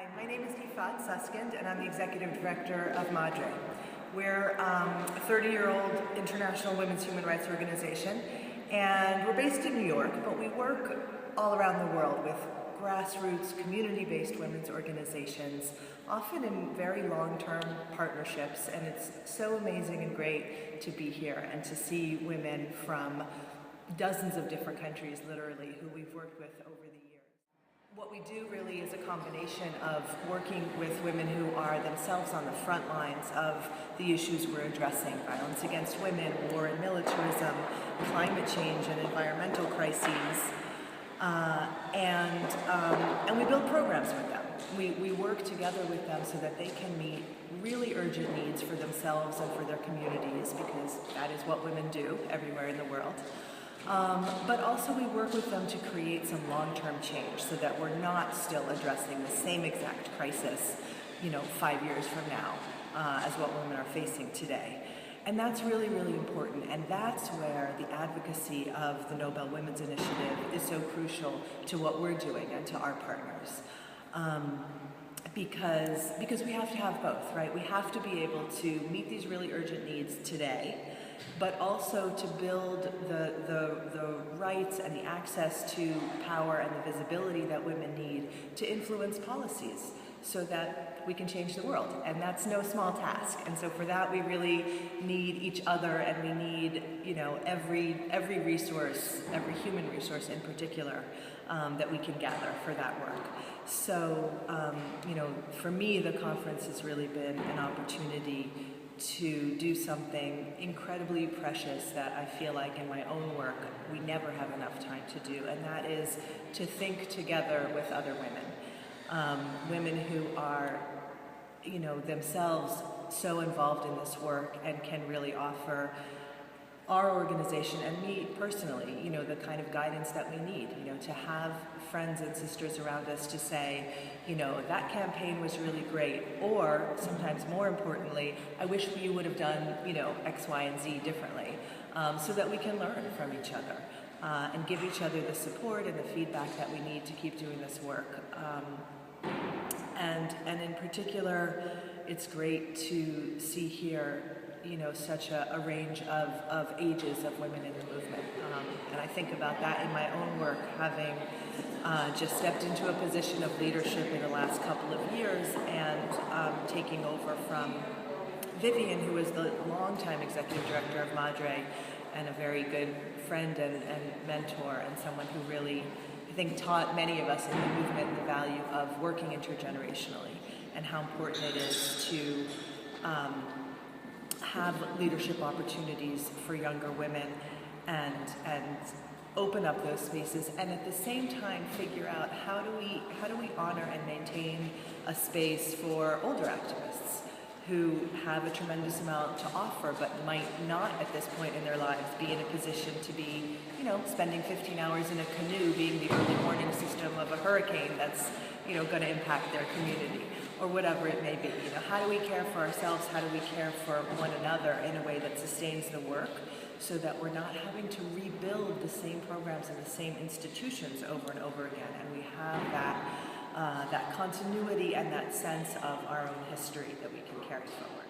Hi, my name is Yifat, Susskind, and I'm the Executive Director of Madre. We're a 30-year-old international women's human rights organization, and we're based in New York, but we work all around the world with grassroots, community-based women's organizations, often in very long-term partnerships, and it's so amazing and great to be here and to see women from dozens of different countries, literally, who we've worked with over the years. What we do really is a combination of working with women who are themselves on the front lines of the issues we're addressing: violence against women, war and militarism, climate change and environmental crises, and we build programs with them. We work together with them so that they can meet really urgent needs for themselves and for their communities, because that is what women do everywhere in the world. But also we work with them to create some long-term change so that we're not still addressing the same exact crisis, 5 years from now, as what women are facing today. And that's really, really important. And that's where the advocacy of the Nobel Women's Initiative is so crucial to what we're doing and to our partners. Because we have to have both, right? We have to be able to meet these really urgent needs today, but also to build the rights and the access to power and the visibility that women need to influence policies so that we can change the world. And that's no small task. And so for that, we really need each other, and we need, every resource, every human resource in particular, that we can gather for that work. So, for me, the conference has really been an opportunity to do something incredibly precious that I feel like in my own work we never have enough time to do, and that is to think together with other women, women who are, themselves so involved in this work and can really offer our organization and me personally, the kind of guidance that we need, to have friends and sisters around us to say, that campaign was really great, or sometimes more importantly, I wish you would have done, X, Y, and Z differently, so that we can learn from each other and give each other the support and the feedback that we need to keep doing this work. And in particular, it's great to see here such a range of ages of women in the movement. And I think about that in my own work, having just stepped into a position of leadership in the last couple of years and taking over from Vivian, who was the longtime executive director of Madre and a very good friend and mentor, and someone who really, I think, taught many of us in the movement the value of working intergenerationally and how important it is to have leadership opportunities for younger women and open up those spaces, and at the same time figure out how do we honor and maintain a space for older activists who have a tremendous amount to offer but might not at this point in their lives be in a position to be spending 15 hours in a canoe being the early warning system of a hurricane that's going to impact their community, or whatever it may be. How do we care for ourselves? How do we care for one another in a way that sustains the work, so that we're not having to rebuild the same programs and the same institutions over and over again, and we have that continuity and that sense of our own history that we can carry forward.